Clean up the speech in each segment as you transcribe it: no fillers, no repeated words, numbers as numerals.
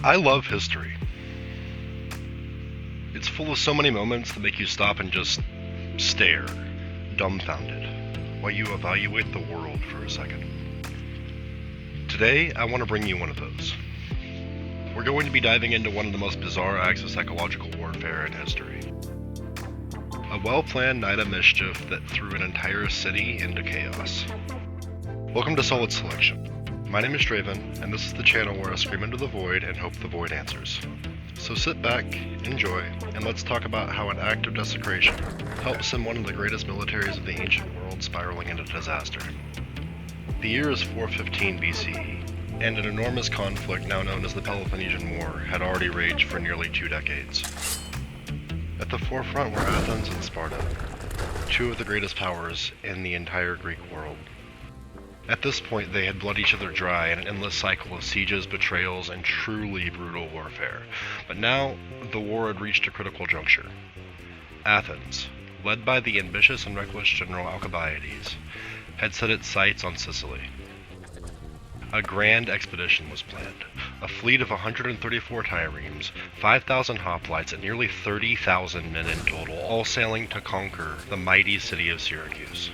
I love history. It's full of so many moments that make you stop and just stare, dumbfounded, while you evaluate the world for a second. Today, I want to bring you one of those. We're going to be diving into one of the most bizarre acts of psychological warfare in history. A well-planned night of mischief that threw an entire city into chaos. Welcome to Solid Selection. My name is Draven, and this is the channel where I scream into the void and hope the void answers. So sit back, enjoy, and let's talk about how an act of desecration helps send one of the greatest militaries of the ancient world spiraling into disaster. The year is 415 BCE, and an enormous conflict now known as the Peloponnesian War had already raged for nearly 2 decades. At the forefront were Athens and Sparta, two of the greatest powers in the entire Greek world. At this point, they had bled each other dry in an endless cycle of sieges, betrayals, and truly brutal warfare. But now, the war had reached a critical juncture. Athens, led by the ambitious and reckless general Alcibiades, had set its sights on Sicily. A grand expedition was planned. A fleet of 134 triremes, 5,000 hoplites, and nearly 30,000 men in total, all sailing to conquer the mighty city of Syracuse.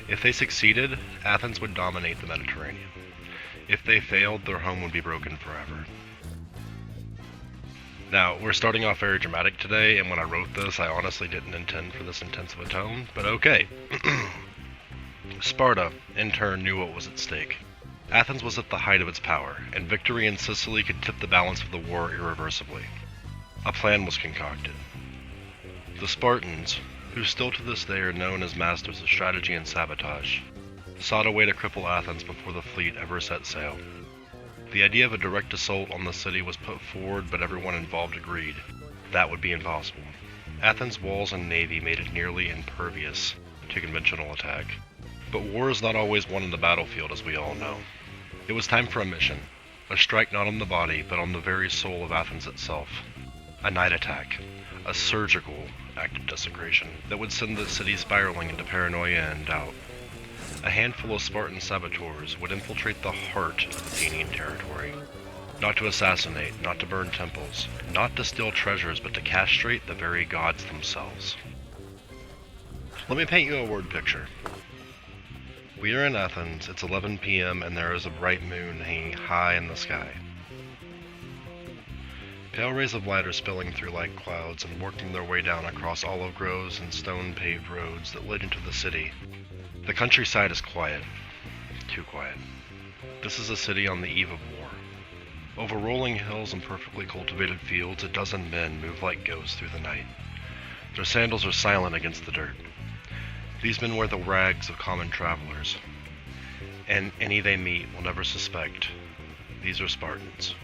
If they succeeded, Athens would dominate the Mediterranean. If they failed, their home would be broken forever. Now, we're starting off very dramatic today, and when I wrote this, I honestly didn't intend for this intense of a tone, but okay. Sparta, in turn, knew what was at stake. Athens was at the height of its power, and victory in Sicily could tip the balance of the war irreversibly. A plan was concocted. The Spartans, who still to this day are known as masters of strategy and sabotage, sought a way to cripple Athens before the fleet ever set sail. The idea of a direct assault on the city was put forward, but everyone involved agreed that would be impossible. Athens' walls and navy made it nearly impervious to conventional attack. But war is not always won on the battlefield, as we all know. It was time for a mission, a strike not on the body, but on the very soul of Athens itself. A night attack, a surgical act of desecration that would send the city spiraling into paranoia and doubt. A handful of Spartan saboteurs would infiltrate the heart of Athenian territory. Not to assassinate, not to burn temples, not to steal treasures, but to castrate the very gods themselves. Let me paint you a word picture. We are in Athens, it's 11 p.m. and there is a bright moon hanging high in the sky. Pale rays of light are spilling through light clouds and working their way down across olive groves and stone-paved roads that lead into the city. The countryside is quiet. Too quiet. This is a city on the eve of war. Over rolling hills and perfectly cultivated fields, a dozen men move like ghosts through the night. Their sandals are silent against the dirt. These men wear the rags of common travelers, and any they meet will never suspect these are Spartans.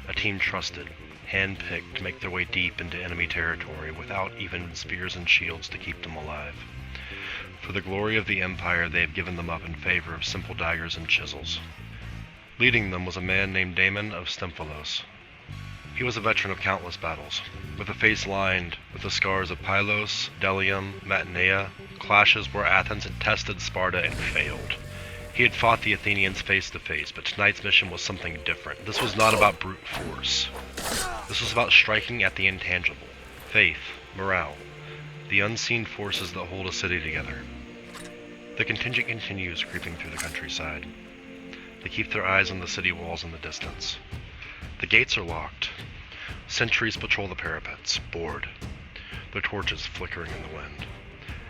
A team trusted, hand-picked to make their way deep into enemy territory without even spears and shields to keep them alive. For the glory of the empire, they have given them up in favor of simple daggers and chisels. Leading them was a man named Damon of Stymphalos. He was a veteran of countless battles, with a face lined with the scars of Pylos, Delium, Mantinea, clashes where Athens had tested Sparta and failed. He had fought the Athenians face to face, but tonight's mission was something different. This was not about brute force. This was about striking at the intangible. Faith, morale, the unseen forces that hold a city together. The contingent continues creeping through the countryside. They keep their eyes on the city walls in the distance. The gates are locked. Sentries patrol the parapets, bored, their torches flickering in the wind.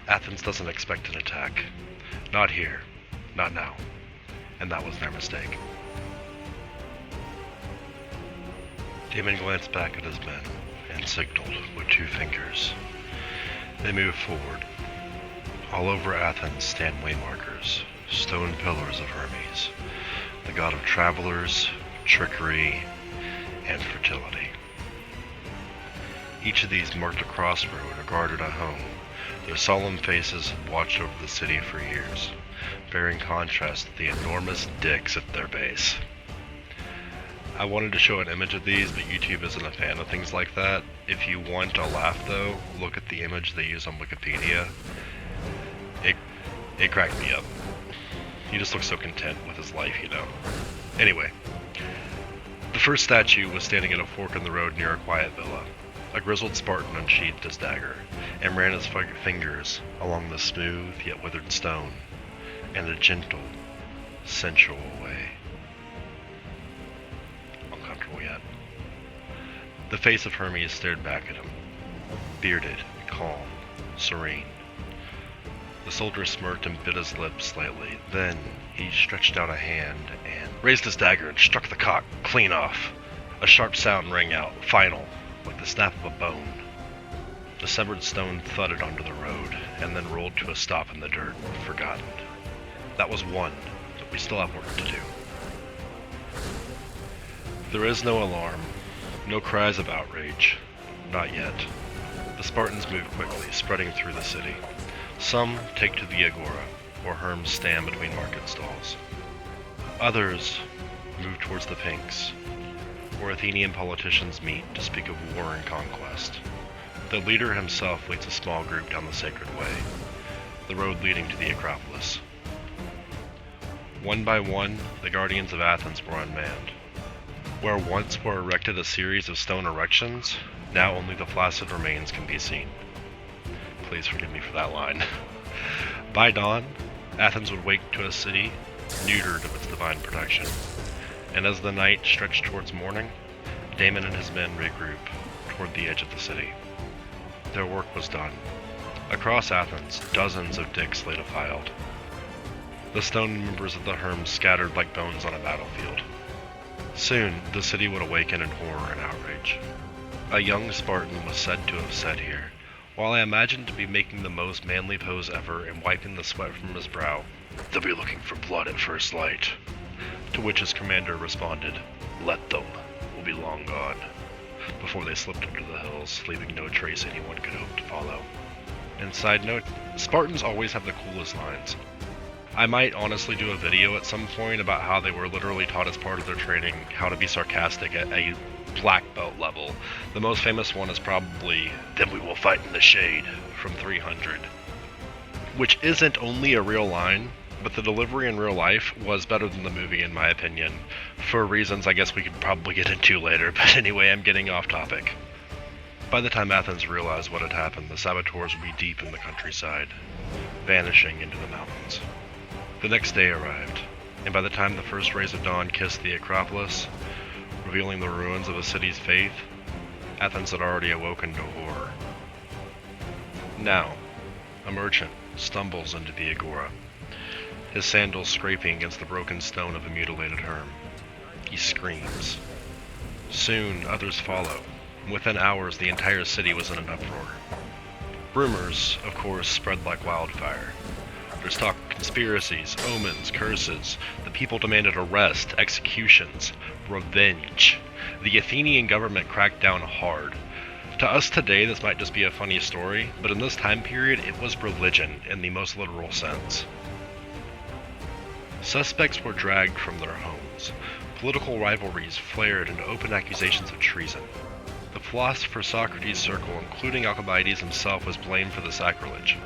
Athens doesn't expect an attack. Not here. Not now. And that was their mistake. Damon glanced back at his men and signaled with 2 fingers. They moved forward. All over Athens stand waymarkers, stone pillars of Hermes, the god of travelers, trickery, and fertility. Each of these marked a crossroad or guarded a home. Their solemn faces had watched over the city for years, bearing contrast to the enormous dicks at their base. I wanted to show an image of these, but YouTube isn't a fan of things like that. If you want a laugh though, look at the image they use on Wikipedia. It cracked me up. He just looks so content with his life, you know. Anyway, the The first statue was standing at a fork in the road near a quiet villa. A grizzled Spartan unsheathed his dagger, and ran his fingers along the smooth yet withered stone, in a gentle, sensual way. Uncomfortable yet. The face of Hermes stared back at him, bearded, calm, serene. The soldier smirked and bit his lip slightly. Then he stretched out a hand and raised his dagger and struck the cock clean off. A sharp sound rang out, final, like the snap of a bone. The severed stone thudded onto the road, and then rolled to a stop in the dirt, forgotten. That was one, but we still have work to do. There is no alarm, no cries of outrage. Not yet. The Spartans move quickly, spreading through the city. Some take to the agora, or Hermes stand between market stalls. Others move towards the Pinks, where Athenian politicians meet to speak of war and conquest. The leader himself leads a small group down the sacred way, the road leading to the Acropolis. One by one, the guardians of Athens were unmanned. Where once were erected a series of stone erections, now only the flaccid remains can be seen. Please forgive me for that line. By dawn, Athens would wake to a city neutered of its divine protection. And as the night stretched towards morning, Damon and his men regroup toward the edge of the city. Their work was done. Across Athens, dozens of dicks lay defiled. The stone members of the Hermes scattered like bones on a battlefield. Soon, the city would awaken in horror and outrage. A young Spartan was said to have said here, while I imagined to be making the most manly pose ever and wiping the sweat from his brow, "They'll be looking for blood at first light." To which his commander responded, "Let them, we'll be long gone," before they slipped into the hills, leaving no trace anyone could hope to follow. And side note, Spartans always have the coolest lines. I might honestly do a video at some point about how they were literally taught as part of their training how to be sarcastic at a black belt level. The most famous one is probably, "Then we will fight in the shade," from 300. Which isn't only a real line, but the delivery in real life was better than the movie in my opinion, for reasons I guess we could probably get into later, but anyway, I'm getting off topic. By the time Athens realized what had happened, the saboteurs would be deep in the countryside, vanishing into the mountains. The next day arrived, and by the time the first rays of dawn kissed the Acropolis, revealing the ruins of a city's faith, Athens had already awoken to horror. Now, a merchant stumbles into the agora, his sandals scraping against the broken stone of a mutilated Hermes. He screams. Soon, others follow, and within hours the entire city was in an uproar. Rumors, of course, spread like wildfire. There's talk of conspiracies, omens, curses. The people demanded arrest, executions, revenge. The Athenian government cracked down hard. To us today, this might just be a funny story, but in this time period, it was religion in the most literal sense. Suspects were dragged from their homes. Political rivalries flared into open accusations of treason. The philosopher Socrates' circle, including Alcibiades himself, was blamed for the sacrilege.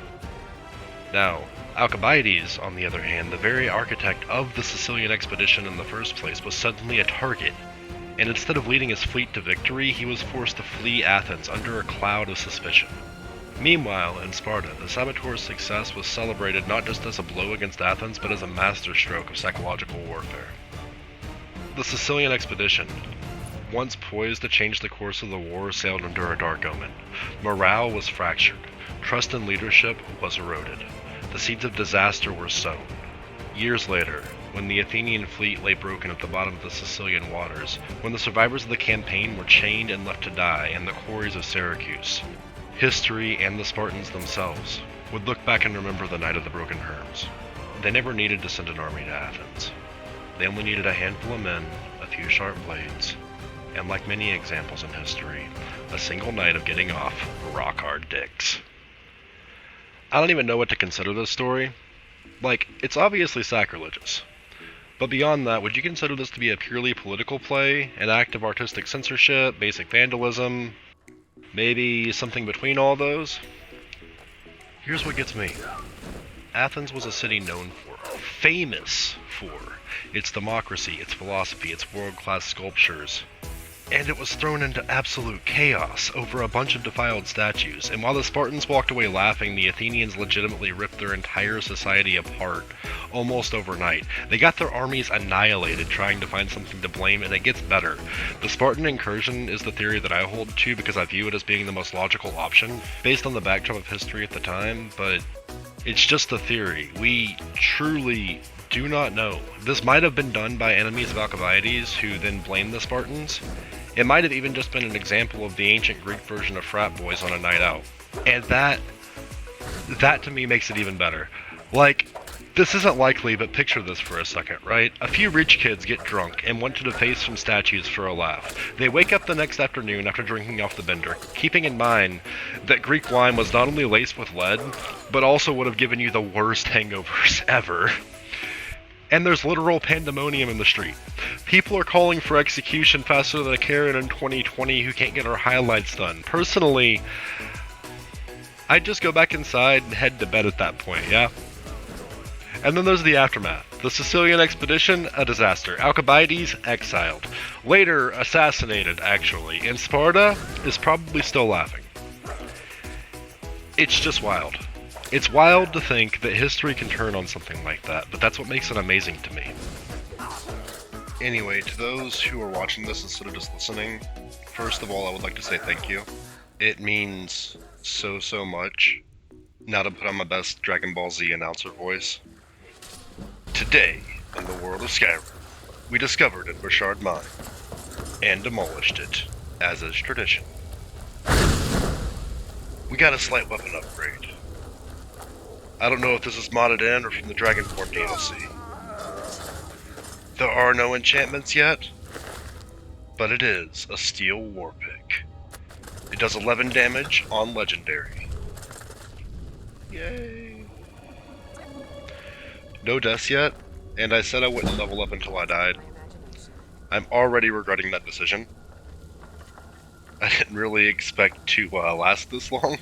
Now, Alcibiades, on the other hand, the very architect of the Sicilian expedition in the first place, was suddenly a target, and instead of leading his fleet to victory, he was forced to flee Athens under a cloud of suspicion. Meanwhile, in Sparta, the saboteurs' success was celebrated not just as a blow against Athens, but as a masterstroke of psychological warfare. The Sicilian expedition, once poised to change the course of the war, sailed under a dark omen. Morale was fractured. Trust in leadership was eroded. The seeds of disaster were sown. Years later, when the Athenian fleet lay broken at the bottom of the Sicilian waters, when the survivors of the campaign were chained and left to die in the quarries of Syracuse, history and the Spartans themselves would look back and remember the night of the broken Hermes. They never needed to send an army to Athens. They only needed a handful of men, a few sharp blades, and like many examples in history, a single night of getting off rock-hard dicks. I don't even know what to consider this story. Like, it's obviously sacrilegious. But beyond that, would you consider this to be a purely political play, an act of artistic censorship, basic vandalism, maybe something between all those? Here's what gets me. Athens was a city known for, famous for, its democracy, its philosophy, its world-class sculptures. And it was thrown into absolute chaos over a bunch of defiled statues, and while the Spartans walked away laughing, the Athenians legitimately ripped their entire society apart, almost overnight. They got their armies annihilated trying to find something to blame, and it gets better. The Spartan incursion is the theory that I hold to because I view it as being the most logical option, based on the backdrop of history at the time, but it's just a theory. We truly do not know. This might have been done by enemies of Alcibiades, who then blamed the Spartans. It might have even just been an example of the ancient Greek version of frat boys on a night out. And that to me makes it even better. Like, this isn't likely, but picture this for a second, right? A few rich kids get drunk and want to deface some statues for a laugh. They wake up the next afternoon after drinking off the bender, keeping in mind that Greek wine was not only laced with lead, but also would have given you the worst hangovers ever. And there's literal pandemonium in the street. People are calling for execution faster than a Karen in 2020 who can't get her highlights done. Personally, I'd just go back inside and head to bed at that point, yeah? And then there's the aftermath. The Sicilian expedition, a disaster. Alcibiades, exiled. Later, assassinated, actually. And Sparta is probably still laughing. It's just wild. It's wild to think that history can turn on something like that, but that's what makes it amazing to me. Anyway, to those who are watching this instead of just listening, first of all, I would like to say thank you. It means so much. Now to put on my best Dragon Ball Z announcer voice. Today, in the world of Skyrim, we discovered a Bouchard mine, and demolished it, as is tradition. We got a slight weapon upgrade. I don't know if this is modded in or from the Dragonborn DLC. There are no enchantments yet, but it is a steel war pick. It does 11 damage on legendary. Yay! No deaths yet, and I said I wouldn't level up until I died. I'm already regretting that decision. I didn't really expect to last this long.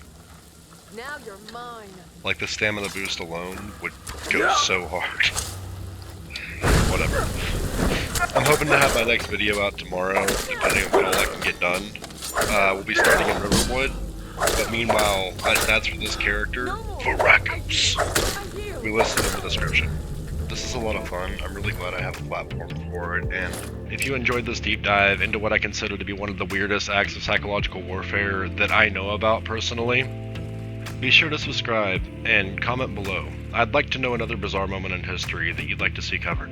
Now you're mine. Like, the stamina boost alone would go so hard. Whatever. I'm hoping to have my next video out tomorrow, depending on what all I can get done. We'll be starting in Riverwood, but meanwhile, my stats for this character, Varakos, we listed in the description. This is a lot of fun. I'm really glad I have a platform for it, and if you enjoyed this deep dive into what I consider to be one of the weirdest acts of psychological warfare that I know about personally, be sure to subscribe and comment below. I'd like to know another bizarre moment in history that you'd like to see covered.